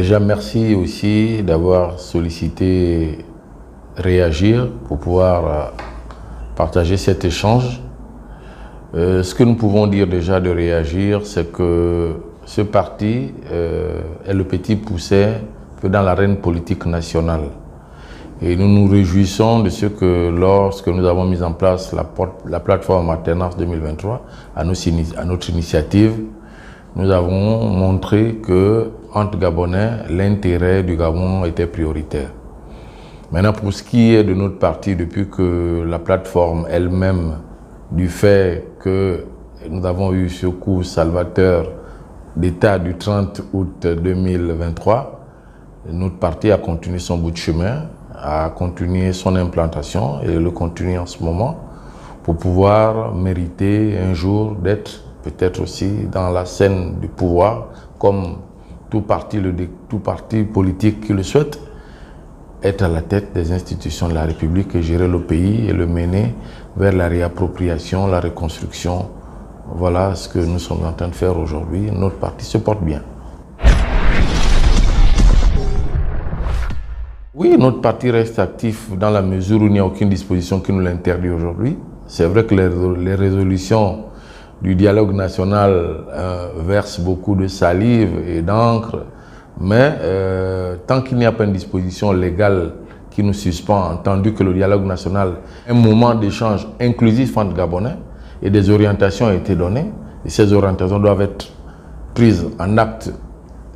Déjà, merci aussi d'avoir sollicité Réagir pour pouvoir partager cet échange. Ce que nous pouvons dire déjà de Réagir, c'est que ce parti est le petit pousset dans l'arène politique nationale. Et nous nous réjouissons de ce que lorsque nous avons mis en place la plateforme Alternance 2023, à notre initiative, nous avons montré que entre Gabonais, l'intérêt du Gabon était prioritaire. Maintenant, pour ce qui est de notre parti, depuis que la plateforme elle-même, du fait que nous avons eu ce coup salvateur d'État du 30 août 2023, notre parti a continué son bout de chemin, a continué son implantation et le continue en ce moment pour pouvoir mériter un jour d'être peut-être aussi dans la scène du pouvoir, comme tout parti politique qui le souhaite, être à la tête des institutions de la République et gérer le pays et le mener vers la réappropriation, la reconstruction. Voilà ce que nous sommes en train de faire aujourd'hui. Notre parti se porte bien. Oui, notre parti reste actif dans la mesure où il n'y a aucune disposition qui nous l'interdit aujourd'hui. C'est vrai que les résolutions du dialogue national versent beaucoup de salive et d'encre, mais tant qu'il n'y a pas une disposition légale qui nous suspend, entendu que le dialogue national est un moment d'échange inclusif entre Gabonais et des orientations ont été données, et ces orientations doivent être prises en acte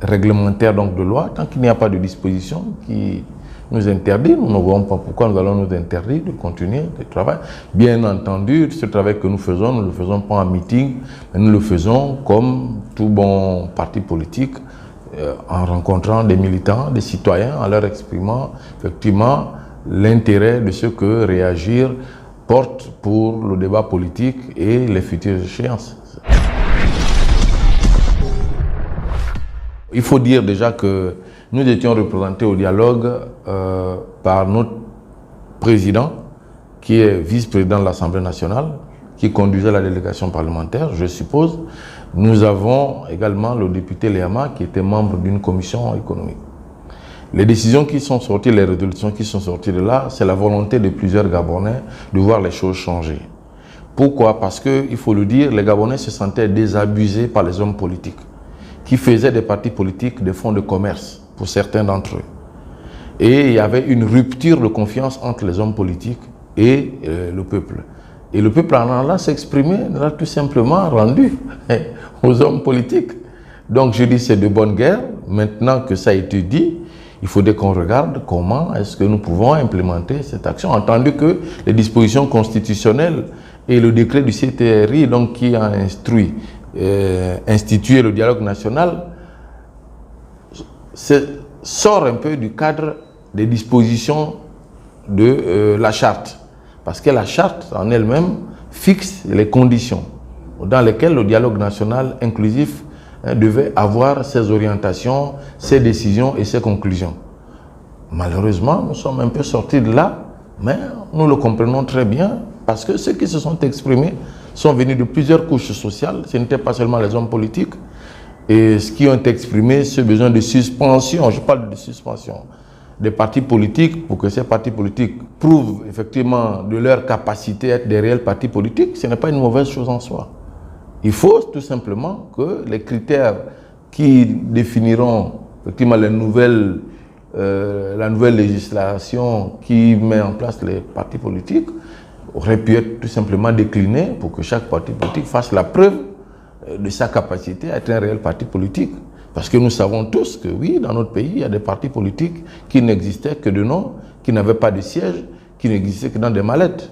réglementaire, donc de loi, tant qu'il n'y a pas de disposition qui nous interdit, nous ne voyons pas pourquoi nous allons nous interdire de continuer le travail. Bien entendu, ce travail que nous ne le faisons pas en meeting, mais nous le faisons comme tout bon parti politique, en rencontrant des militants, des citoyens, en leur exprimant effectivement l'intérêt de ce que Réagir porte pour le débat politique et les futures échéances. Il faut dire déjà que nous étions représentés au dialogue par notre président, qui est vice-président de l'Assemblée nationale, qui conduisait la délégation parlementaire, je suppose. Nous avons également le député Léama, qui était membre d'une commission économique. Les décisions qui sont sorties, les résolutions qui sont sorties de là, c'est la volonté de plusieurs Gabonais de voir les choses changer. Pourquoi? Parce qu'il faut le dire, les Gabonais se sentaient désabusés par les hommes politiques, qui faisaient des partis politiques des fonds de commerce, pour certains d'entre eux. Et il y avait une rupture de confiance entre les hommes politiques et le peuple. Et le peuple en allant s'exprimer, l'a tout simplement rendu aux hommes politiques. Donc je dis c'est de bonne guerre. Maintenant que ça a été dit, il faudrait qu'on regarde comment est-ce que nous pouvons implémenter cette action, entendu que les dispositions constitutionnelles et le décret du CTRI, donc, qui a institué le dialogue national, sort un peu du cadre des dispositions de la charte. Parce que la charte en elle-même fixe les conditions dans lesquelles le dialogue national inclusif devait avoir ses orientations, ses décisions et ses conclusions. Malheureusement, nous sommes un peu sortis de là, mais nous le comprenons très bien parce que ceux qui se sont exprimés sont venus de plusieurs couches sociales, ce n'étaient pas seulement les hommes politiques, et ce qui ont exprimé ce besoin de suspension, je parle de suspension, des partis politiques pour que ces partis politiques prouvent effectivement de leur capacité à être des réels partis politiques, ce n'est pas une mauvaise chose en soi. Il faut tout simplement que les critères qui définiront effectivement la nouvelle législation qui met en place les partis politiques auraient pu être tout simplement déclinés pour que chaque parti politique fasse la preuve de sa capacité à être un réel parti politique. Parce que nous savons tous que oui, dans notre pays, il y a des partis politiques qui n'existaient que de nom, qui n'avaient pas de siège, qui n'existaient que dans des mallettes.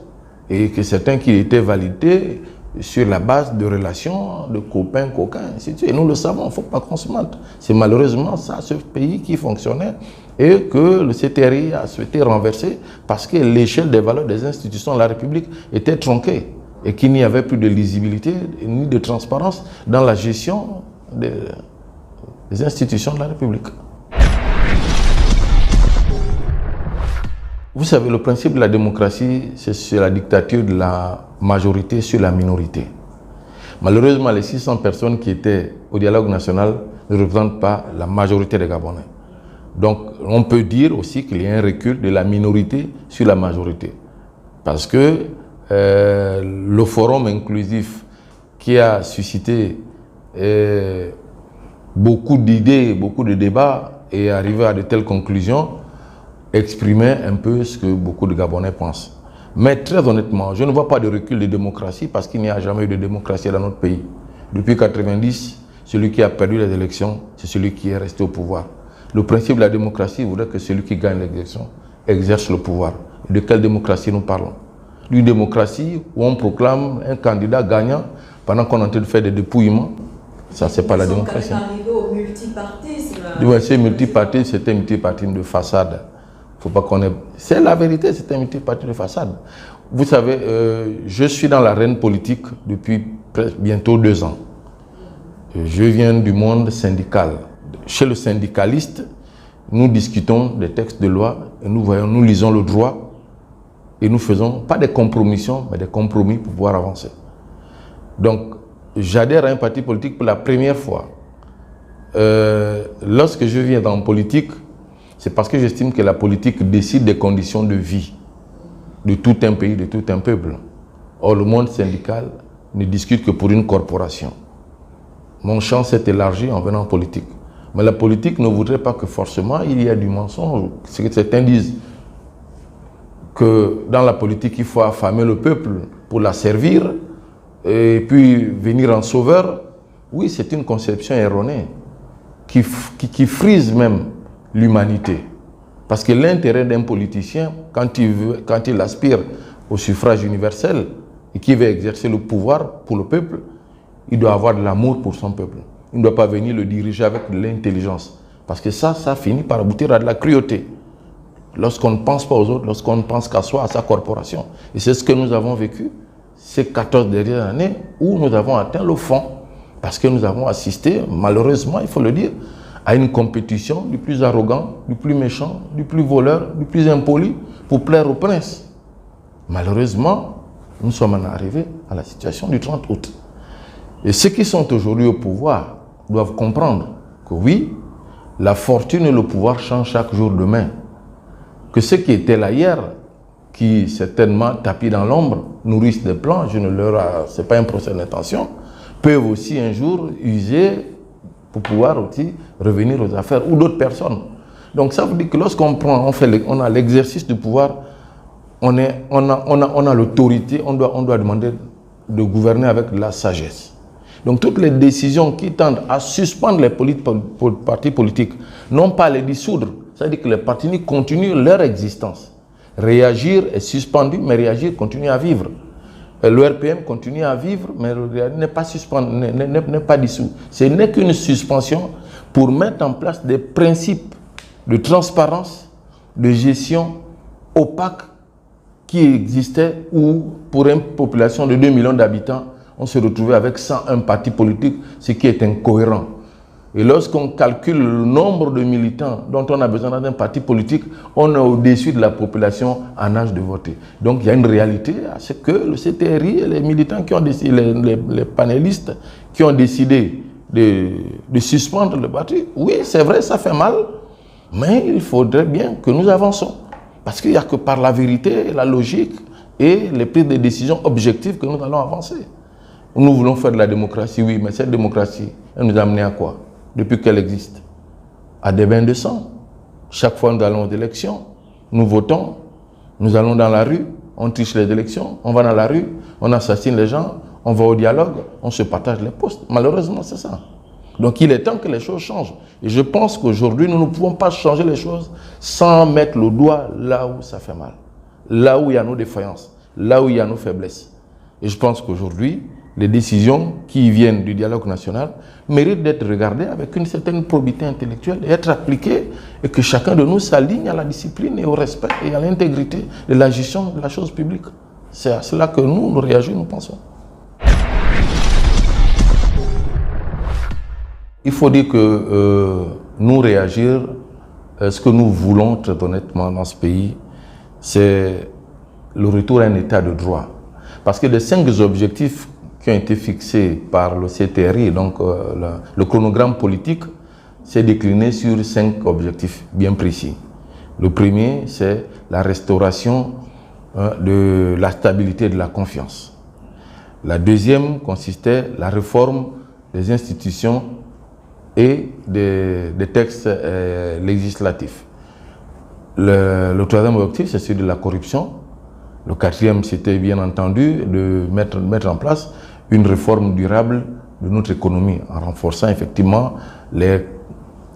Et que certains qui étaient validés sur la base de relations, de copains, coquins, ainsi de suite. Et nous le savons, il ne faut pas qu'on se mente. C'est malheureusement ça, ce pays qui fonctionnait et que le CTRI a souhaité renverser parce que l'échelle des valeurs des institutions de la République était tronquée et qu'il n'y avait plus de lisibilité ni de transparence dans la gestion des institutions de la République. Vous savez, le principe de la démocratie, c'est la dictature de la majorité sur la minorité. Malheureusement, les 600 personnes qui étaient au dialogue national ne représentent pas la majorité des Gabonais. Donc on peut dire aussi qu'il y a un recul de la minorité sur la majorité. Parce que le forum inclusif qui a suscité beaucoup d'idées, beaucoup de débats et arrivé à de telles conclusions, exprimait un peu ce que beaucoup de Gabonais pensent. Mais très honnêtement, je ne vois pas de recul de démocratie parce qu'il n'y a jamais eu de démocratie dans notre pays. Depuis 1990, celui qui a perdu les élections, c'est celui qui est resté au pouvoir. Le principe de la démocratie voudrait que celui qui gagne l'élection exerce le pouvoir. De quelle démocratie nous parlons? D'une démocratie où on proclame un candidat gagnant pendant qu'on est en train de faire des dépouillements. Ça, c'est pas la démocratie. Quand même arrivé au multipartisme. Oui, c'est multipartisme, c'était un multipartisme de façade. Faut pas qu'on ait... C'est la vérité, c'est un multipartisme de façade. Vous savez, je suis dans l'arène politique depuis bientôt 2 ans. Je viens du monde syndical. Chez le syndicaliste, nous discutons des textes de loi et nous lisons le droit et nous faisons pas des compromissions, mais des compromis pour pouvoir avancer. Donc, j'adhère à un parti politique pour la première fois. Lorsque je viens dans la politique, c'est parce que j'estime que la politique décide des conditions de vie de tout un pays, de tout un peuple. Or, le monde syndical ne discute que pour une corporation. Mon champ s'est élargi en venant en politique. Mais la politique ne voudrait pas que forcément il y ait du mensonge. C'est que certains disent que dans la politique, il faut affamer le peuple pour la servir et puis venir en sauveur. Oui, c'est une conception erronée qui frise même l'humanité. Parce que l'intérêt d'un politicien, quand il aspire au suffrage universel et qu'il veut exercer le pouvoir pour le peuple, il doit avoir de l'amour pour son peuple. Il ne doit pas venir le diriger avec de l'intelligence. Parce que ça finit par aboutir à de la cruauté. Lorsqu'on ne pense pas aux autres, lorsqu'on ne pense qu'à soi, à sa corporation. Et c'est ce que nous avons vécu ces 14 dernières années où nous avons atteint le fond. Parce que nous avons assisté, malheureusement, il faut le dire, à une compétition du plus arrogant, du plus méchant, du plus voleur, du plus impoli pour plaire au prince. Malheureusement, nous sommes arrivés à la situation du 30 août. Et ceux qui sont aujourd'hui au pouvoir doivent comprendre que oui, la fortune et le pouvoir changent chaque jour de main. Que ceux qui étaient là hier, qui certainement tapis dans l'ombre, nourrissent des plans, ce n'est pas un procès d'intention, peuvent aussi un jour user pour pouvoir aussi revenir aux affaires ou d'autres personnes. Donc ça veut dire que lorsqu'on on a l'exercice du pouvoir, on a l'autorité, on doit demander de gouverner avec la sagesse. Donc toutes les décisions qui tendent à suspendre les partis politiques, non pas les dissoudre, c'est-à-dire que les partis continuent leur existence. Réagir est suspendu, mais réagir continue à vivre. Le RPM continue à vivre, mais n'est pas suspendu, n'est pas dissous. Ce n'est qu'une suspension pour mettre en place des principes de transparence, de gestion opaque qui existaient où, pour une population de 2 millions d'habitants, on se retrouvait avec 101 partis politiques, ce qui est incohérent. Et lorsqu'on calcule le nombre de militants dont on a besoin dans un parti politique, on est au-dessus de la population en âge de voter. Donc il y a une réalité à ce que le CTRI et les militants qui ont décidé, les panélistes qui ont décidé de suspendre le parti, oui, c'est vrai, ça fait mal, mais il faudrait bien que nous avançons. Parce qu'il n'y a que par la vérité, la logique et les prises de décisions objectives que nous allons avancer. Nous voulons faire de la démocratie, oui, mais cette démocratie, elle nous a amené à quoi? Depuis qu'elle existe? À des bains de sang. Chaque fois nous allons aux élections, nous votons, nous allons dans la rue, on triche les élections, on va dans la rue, on assassine les gens, on va au dialogue, on se partage les postes. Malheureusement, c'est ça. Donc il est temps que les choses changent. Et je pense qu'aujourd'hui, nous ne pouvons pas changer les choses sans mettre le doigt là où ça fait mal, là où il y a nos défaillances, là où il y a nos faiblesses. Et je pense qu'aujourd'hui, les décisions qui viennent du dialogue national méritent d'être regardées avec une certaine probité intellectuelle et être appliquées, et que chacun de nous s'aligne à la discipline et au respect et à l'intégrité de la gestion de la chose publique. C'est à cela que nous réagissons, nous pensons. Il faut dire que nous réagir, ce que nous voulons très honnêtement dans ce pays, c'est le retour à un état de droit. Parce que les 5 objectifs qui ont été fixés par le CTRI, donc le chronogramme politique, s'est décliné sur 5 objectifs bien précis. Le premier, c'est la restauration de la stabilité et de la confiance. La deuxième consistait la réforme des institutions et des textes législatifs. Le troisième objectif, c'est celui de la corruption. Le quatrième, c'était bien entendu de mettre en place une réforme durable de notre économie en renforçant effectivement les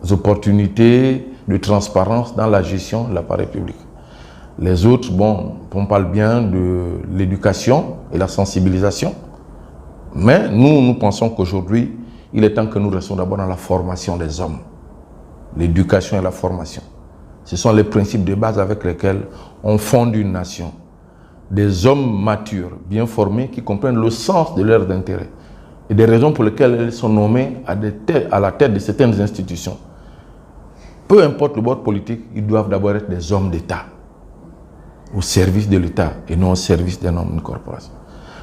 opportunités de transparence dans la gestion de l'appareil public. Les autres, bon, on parle bien de l'éducation et la sensibilisation, mais nous pensons qu'aujourd'hui, il est temps que nous restions d'abord dans la formation des hommes, l'éducation et la formation. Ce sont les principes de base avec lesquels on fonde une nation. Des hommes matures, bien formés, qui comprennent le sens de leurs intérêts et des raisons pour lesquelles ils sont nommés à la tête de certaines institutions. Peu importe le bord politique, ils doivent d'abord être des hommes d'État, au service de l'État et non au service d'un homme, d'une corporation.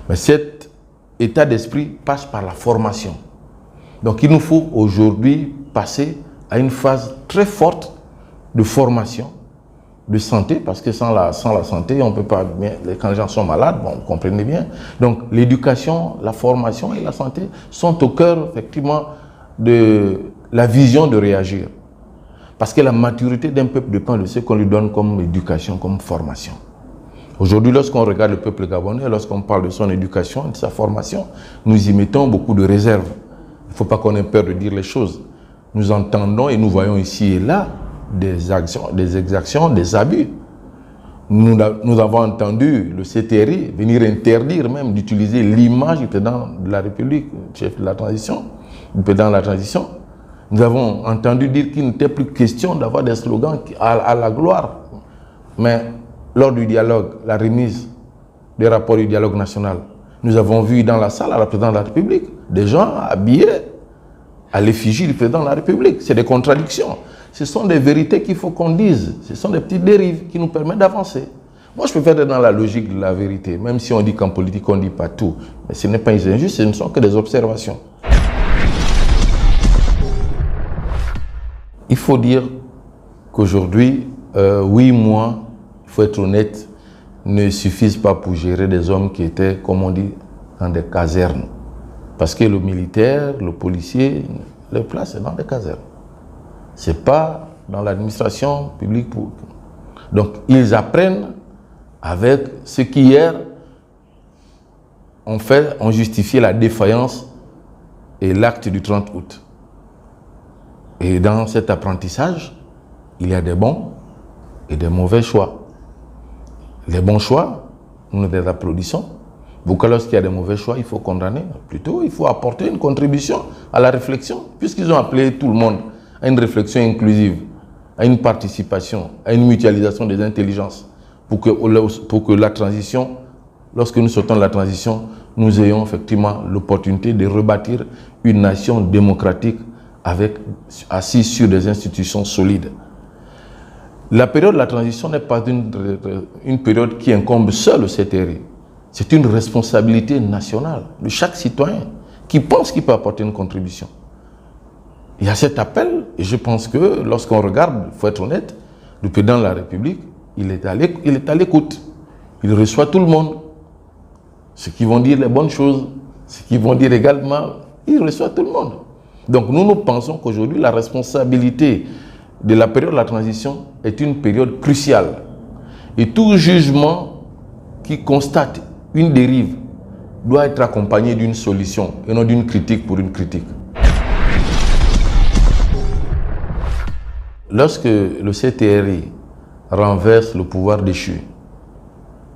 Mais cet état d'esprit passe par la formation. Donc il nous faut aujourd'hui passer à une phase très forte de formation, de santé, parce que sans la santé, on ne peut pas bien, quand les gens sont malades, bon, vous comprenez bien. Donc l'éducation, la formation et la santé sont au cœur effectivement de la vision de réagir. Parce que la maturité d'un peuple dépend de ce qu'on lui donne comme éducation, comme formation. Aujourd'hui, lorsqu'on regarde le peuple gabonais, lorsqu'on parle de son éducation, de sa formation, nous y mettons beaucoup de réserves. Il ne faut pas qu'on ait peur de dire les choses. Nous entendons et nous voyons ici et là des exactions, des abus. Nous avons entendu le CTRI venir interdire même d'utiliser l'image du président de la République, chef de la transition, du président de la transition. Nous avons entendu dire qu'il n'était plus question d'avoir des slogans à la gloire. Mais lors du dialogue, la remise des rapports du dialogue national, nous avons vu dans la salle à la présidente de la République des gens habillés à l'effigie du président de la République. C'est des contradictions. Ce sont des vérités qu'il faut qu'on dise. Ce sont des petites dérives qui nous permettent d'avancer. Moi, je préfère être dans la logique de la vérité, même si on dit qu'en politique, on ne dit pas tout. Mais ce n'est pas injuste, ce ne sont que des observations. Il faut dire qu'aujourd'hui, 8 mois, il faut être honnête, ne suffisent pas pour gérer des hommes qui étaient, comme on dit, dans des casernes. Parce que le militaire, le policier, leur place c'est dans des casernes. Ce n'est pas dans l'administration publique. Donc, ils apprennent avec ce qui hier ont justifié la défaillance et l'acte du 30 août. Et dans cet apprentissage, il y a des bons et des mauvais choix. Les bons choix, nous les applaudissons. Pourquoi lorsqu'il y a des mauvais choix, il faut condamner. Plutôt, il faut apporter une contribution à la réflexion, puisqu'ils ont appelé tout le monde à une réflexion inclusive, à une participation, à une mutualisation des intelligences, pour que la transition, lorsque nous sortons de la transition, nous ayons effectivement l'opportunité de rebâtir une nation démocratique assise sur des institutions solides. La période de la transition n'est pas une période qui incombe seul au CTRI. C'est une responsabilité nationale de chaque citoyen qui pense qu'il peut apporter une contribution. Il y a cet appel, et je pense que lorsqu'on regarde, il faut être honnête, le président de la République, il est à l'écoute. Il reçoit tout le monde. Ceux qui vont dire les bonnes choses, ceux qui vont dire également, il reçoit tout le monde. Donc nous pensons qu'aujourd'hui, la responsabilité de la période de la transition est une période cruciale. Et tout jugement qui constate une dérive doit être accompagné d'une solution et non d'une critique pour une critique. Lorsque le CTRI renverse le pouvoir déchu,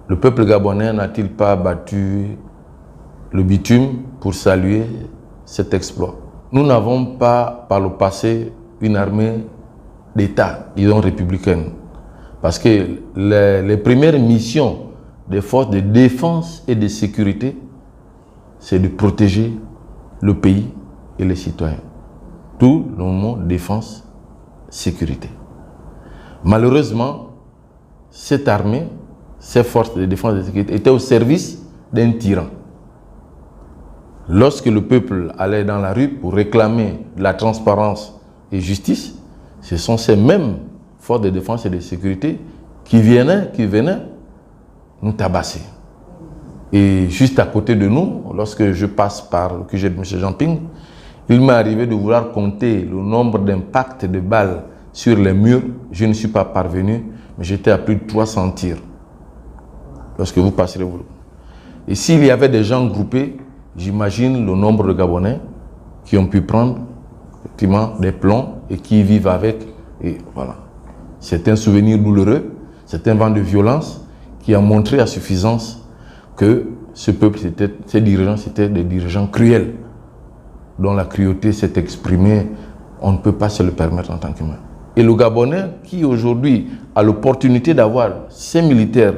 le peuple gabonais n'a-t-il pas battu le bitume pour saluer cet exploit? Nous n'avons pas par le passé une armée d'État, disons républicaine, parce que les premières missions des forces de défense et de sécurité, c'est de protéger le pays et les citoyens. Tout le mot défense, sécurité. Malheureusement, cette armée, ces forces de défense et de sécurité étaient au service d'un tyran. Lorsque le peuple allait dans la rue pour réclamer la transparence et justice, ce sont ces mêmes forces de défense et de sécurité qui venaient nous tabasser. Et juste à côté de nous, lorsque je passe par le QG de M. Jean-Ping, il m'est arrivé de vouloir compter le nombre d'impacts de balles sur les murs. Je ne suis pas parvenu, mais j'étais à plus de 300 tirs. Lorsque vous passerez, vous. Et s'il y avait des gens groupés, j'imagine le nombre de Gabonais qui ont pu prendre effectivement des plombs et qui vivent avec. Et voilà. C'est un souvenir douloureux, c'est un vent de violence qui a montré à suffisance que ce peuple, ces dirigeants, c'était des dirigeants cruels, dont la cruauté s'est exprimée, on ne peut pas se le permettre en tant qu'humain. Et le Gabonais, qui aujourd'hui a l'opportunité d'avoir ses militaires,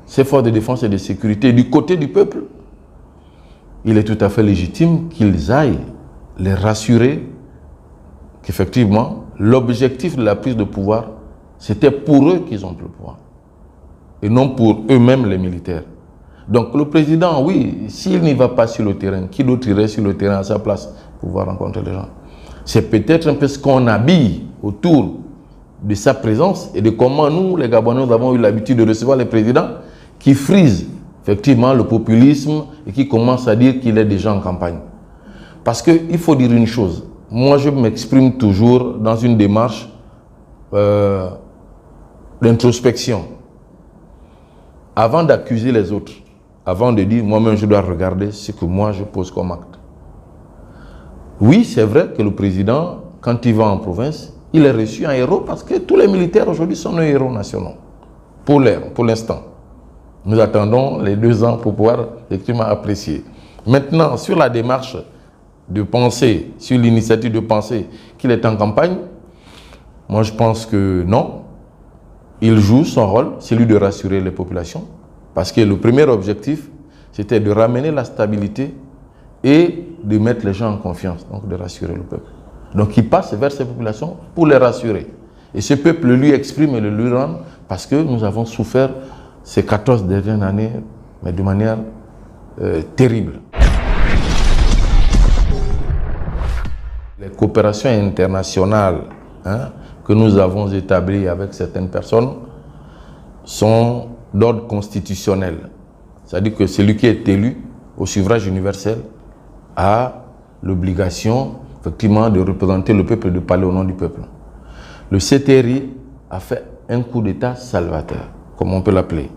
ses forces de défense et de sécurité du côté du peuple, il est tout à fait légitime qu'ils aillent les rassurer qu'effectivement, l'objectif de la prise de pouvoir, c'était pour eux qu'ils ont pris le pouvoir, et non pour eux-mêmes les militaires. Donc le président, oui, s'il n'y va pas sur le terrain, qui d'autre irait sur le terrain à sa place pour pouvoir rencontrer les gens? C'est peut-être un peu ce qu'on habille autour de sa présence et de comment nous, les Gabonais, nous avons eu l'habitude de recevoir les présidents qui frisent effectivement le populisme et qui commencent à dire qu'il est déjà en campagne. Parce qu'il faut dire une chose, moi je m'exprime toujours dans une démarche d'introspection. Avant d'accuser les autres, avant de dire moi-même je dois regarder ce que moi je pose comme acte. Oui, c'est vrai que le président, quand il va en province, il est reçu en héros parce que tous les militaires aujourd'hui sont nos héros nationaux. Pour l'instant. Nous attendons les 2 ans pour pouvoir effectivement apprécier. Maintenant, sur la démarche de penser, sur l'initiative de penser qu'il est en campagne, moi je pense que non. Il joue son rôle, celui de rassurer les populations. Parce que le premier objectif, c'était de ramener la stabilité et de mettre les gens en confiance, donc de rassurer le peuple. Donc il passe vers ces populations pour les rassurer. Et ce peuple lui exprime et le lui rend parce que nous avons souffert ces 14 dernières années, mais de manière terrible. Les coopérations internationales que nous avons établies avec certaines personnes sont d'ordre constitutionnel. C'est-à-dire que celui qui est élu au suffrage universel a l'obligation, effectivement, de représenter le peuple et de parler au nom du peuple. Le CTRI a fait un coup d'État salvateur, comme on peut l'appeler.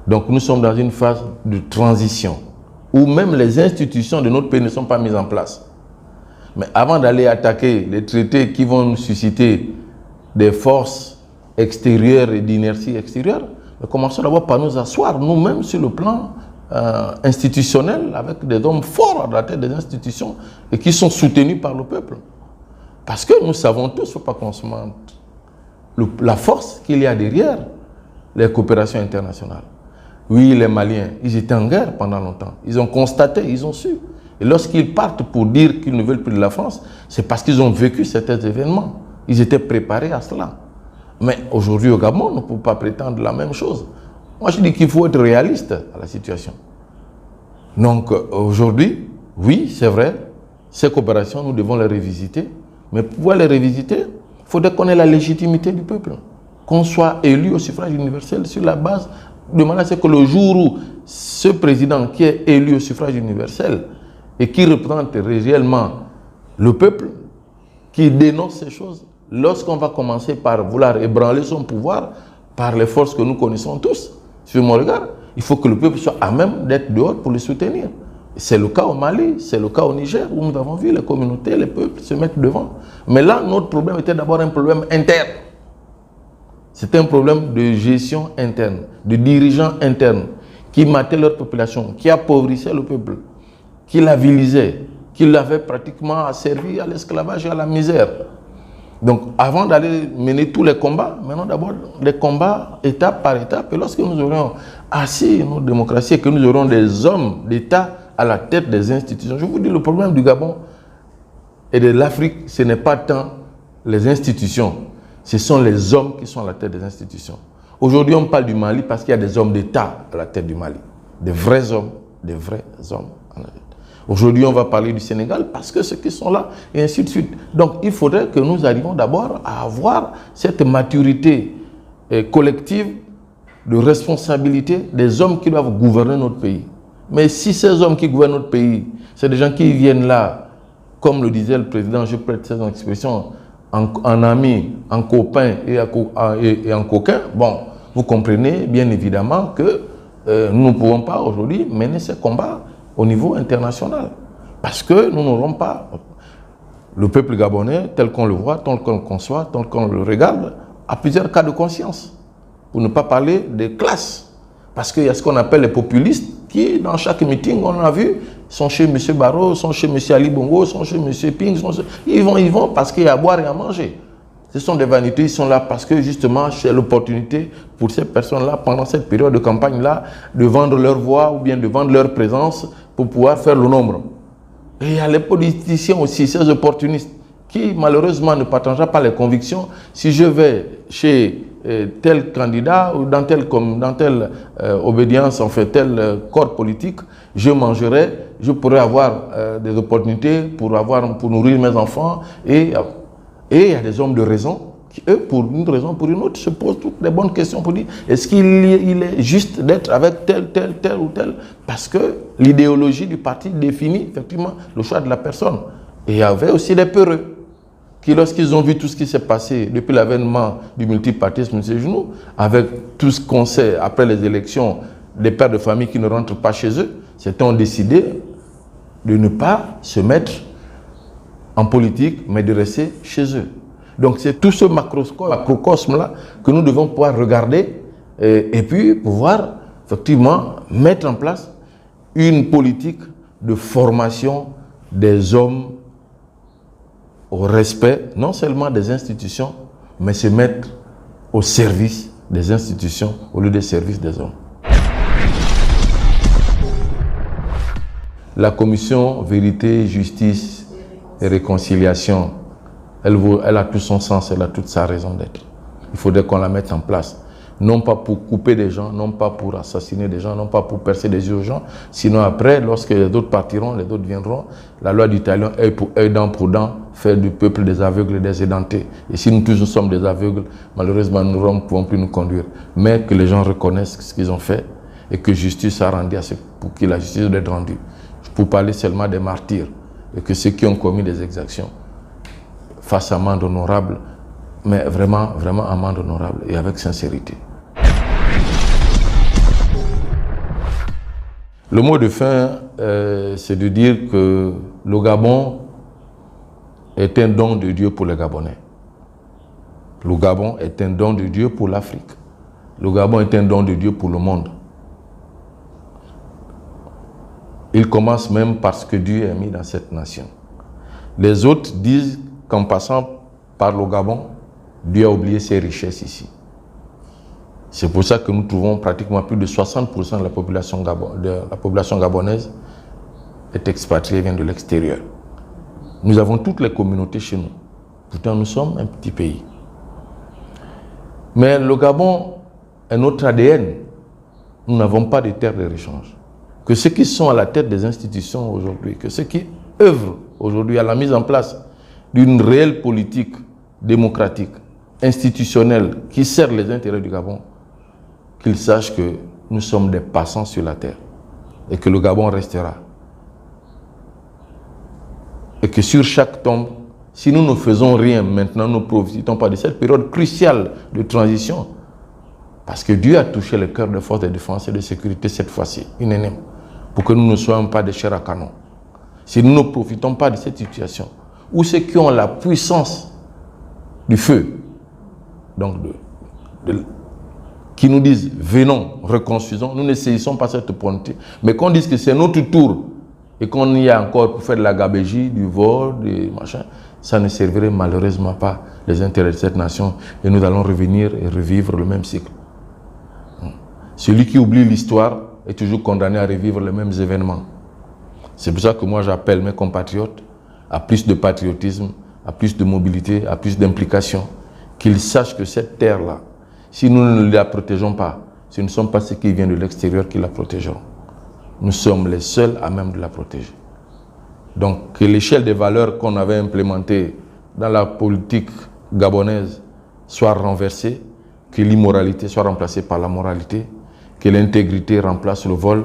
Donc nous sommes dans une phase de transition, où même les institutions de notre pays ne sont pas mises en place. Mais avant d'aller attaquer les traités qui vont nous susciter des forces extérieures et d'inertie extérieure, nous commençons d'abord par nous asseoir nous-mêmes sur le plan institutionnel avec des hommes forts à la tête des institutions et qui sont soutenus par le peuple. Parce que nous savons tous, il ne faut pas qu'on se mente, la force qu'il y a derrière les coopérations internationales. Oui, les Maliens, ils étaient en guerre pendant longtemps. Ils ont constaté, ils ont su. Et lorsqu'ils partent pour dire qu'ils ne veulent plus de la France, c'est parce qu'ils ont vécu certains événements. Ils étaient préparés à cela. Mais aujourd'hui au Gabon, on ne peut pas prétendre la même chose. Moi je dis qu'il faut être réaliste à la situation. Donc aujourd'hui, oui, c'est vrai, ces coopérations, nous devons les revisiter. Mais pour pouvoir les revisiter, il faudrait qu'on ait la légitimité du peuple. Qu'on soit élu au suffrage universel sur la base de manière à ce que le jour où ce président qui est élu au suffrage universel et qui représente réellement le peuple, qui dénonce ces choses, lorsqu'on va commencer par vouloir ébranler son pouvoir par les forces que nous connaissons tous, sur mon regard, il faut que le peuple soit à même d'être dehors pour le soutenir. C'est le cas au Mali, c'est le cas au Niger, où nous avons vu les communautés, les peuples se mettre devant. Mais là, notre problème était d'abord un problème interne. C'était un problème de gestion interne, de dirigeants internes, qui mataient leur population, qui appauvrissaient le peuple, qui l'avilisaient, qui l'avaient pratiquement asservi à l'esclavage et à la misère. Donc, avant d'aller mener tous les combats, menons d'abord les combats étape par étape. Et lorsque nous aurons assis nos démocraties et que nous aurons des hommes d'État à la tête des institutions, je vous dis, le problème du Gabon et de l'Afrique, ce n'est pas tant les institutions, ce sont les hommes qui sont à la tête des institutions. Aujourd'hui, on parle du Mali parce qu'il y a des hommes d'État à la tête du Mali. Des vrais hommes en la tête. Aujourd'hui, on va parler du Sénégal parce que ceux qui sont là, et ainsi de suite. Donc, il faudrait que nous arrivions d'abord à avoir cette maturité collective de responsabilité des hommes qui doivent gouverner notre pays. Mais si ces hommes qui gouvernent notre pays, c'est des gens qui viennent là, comme le disait le président, je prête cette expression, en ami, en copain et en coquin, bon, vous comprenez bien évidemment que nous ne pouvons pas aujourd'hui mener ces combats au niveau international. Parce que nous n'aurons pas le peuple gabonais tel qu'on le voit, tel qu'on le conçoit, tel qu'on le regarde, à plusieurs cas de conscience. Pour ne pas parler des classes. Parce qu'il y a ce qu'on appelle les populistes qui, dans chaque meeting, on a vu, sont chez M. Barrow, sont chez M. Ali Bongo, sont chez M. Ping. Ils vont parce qu'il y a à boire et à manger. Ce sont des vanités, ils sont là parce que justement, c'est l'opportunité pour ces personnes-là, pendant cette période de campagne-là, de vendre leur voix ou bien de vendre leur présence pour pouvoir faire le nombre. Et il y a les politiciens aussi, ces opportunistes, qui malheureusement ne partagent pas les convictions. Si je vais chez tel candidat ou dans telle obédience, en fait, tel corps politique, je pourrais avoir des opportunités pour nourrir mes enfants. Et il y a des hommes de raison qui, eux, pour une raison ou pour une autre, se posent toutes les bonnes questions pour dire est-ce qu'il est juste d'être avec tel ou tel, parce que l'idéologie du parti définit effectivement le choix de la personne. Et il y avait aussi des peureux qui, lorsqu'ils ont vu tout ce qui s'est passé depuis l'avènement du multipartisme de ces genoux, avec tout ce qu'on sait après les élections, les pères de famille qui ne rentrent pas chez eux, certains ont décidé de ne pas se mettre en politique, mais de rester chez eux. Donc c'est tout ce macrocosme-là que nous devons pouvoir regarder et puis pouvoir effectivement mettre en place une politique de formation des hommes au respect non seulement des institutions, mais se mettre au service des institutions au lieu du service des hommes. La commission Vérité, Justice et Réconciliation, elle a tout son sens, elle a toute sa raison d'être. Il faudrait qu'on la mette en place. Non pas pour couper des gens, non pas pour assassiner des gens, non pas pour percer des yeux aux gens. Sinon après, lorsque les autres partiront, les autres viendront, la loi du talion, œil pour œil, dent pour dent, faire du peuple des aveugles et des édentés. Et si nous tous nous sommes des aveugles, malheureusement nous ne pouvons plus nous conduire. Mais que les gens reconnaissent ce qu'ils ont fait et que justice a rendu à ceux pour qui la justice doit être rendue. Pour parler seulement des martyrs et que ceux qui ont commis des exactions fassent amende honorable, mais vraiment, vraiment amende honorable et avec sincérité. Le mot de fin, c'est de dire que le Gabon est un don de Dieu pour les Gabonais. Le Gabon est un don de Dieu pour l'Afrique. Le Gabon est un don de Dieu pour le monde. Il commence même par ce que Dieu a mis dans cette nation. Les autres disent qu'en passant par le Gabon, Dieu a oublié ses richesses ici. C'est pour ça que nous trouvons pratiquement plus de 60% de la population gabonaise est expatriée, vient de l'extérieur. Nous avons toutes les communautés chez nous. Pourtant, nous sommes un petit pays. Mais le Gabon est notre ADN. Nous n'avons pas de terre de rechange. Que ceux qui sont à la tête des institutions aujourd'hui, que ceux qui œuvrent aujourd'hui à la mise en place d'une réelle politique démocratique, institutionnelle, qui sert les intérêts du Gabon, qu'ils sachent que nous sommes des passants sur la terre et que le Gabon restera. Et que sur chaque tombe, si nous ne faisons rien maintenant, nous ne profitons pas de cette période cruciale de transition, parce que Dieu a touché le cœur des forces de défense et de sécurité cette fois-ci, unanime, pour que nous ne soyons pas des chairs à canon. Si nous ne profitons pas de cette situation, où ceux qui ont la puissance du feu, donc qui nous disent venons, reconstruisons, nous ne saisissons pas cette opportunité, mais qu'on dise que c'est notre tour et qu'on y a encore pour faire de la gabégie, du vol, du machin, ça ne servirait malheureusement pas les intérêts de cette nation et nous allons revenir et revivre le même cycle. Celui qui oublie l'histoire est toujours condamné à revivre les mêmes événements. C'est pour ça que moi j'appelle mes compatriotes à plus de patriotisme, à plus de mobilité, à plus d'implication, qu'ils sachent que cette terre-là, si nous ne la protégeons pas, ce ne sont pas ceux qui viennent de l'extérieur qui la protégeront. Nous sommes les seuls à même de la protéger. Donc que l'échelle des valeurs qu'on avait implémentées dans la politique gabonaise soit renversée, que l'immoralité soit remplacée par la moralité, que l'intégrité remplace le vol,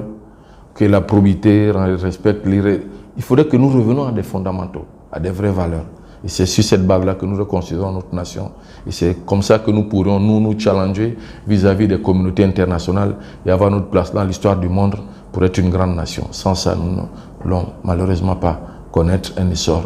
que la probité respecte l'irréalité. Il faudrait que nous revenions à des fondamentaux, à des vraies valeurs. Et c'est sur cette base-là que nous reconstruisons notre nation. Et c'est comme ça que nous pourrions nous challenger vis-à-vis des communautés internationales et avoir notre place dans l'histoire du monde pour être une grande nation. Sans ça, nous n'allons malheureusement pas connaître un essor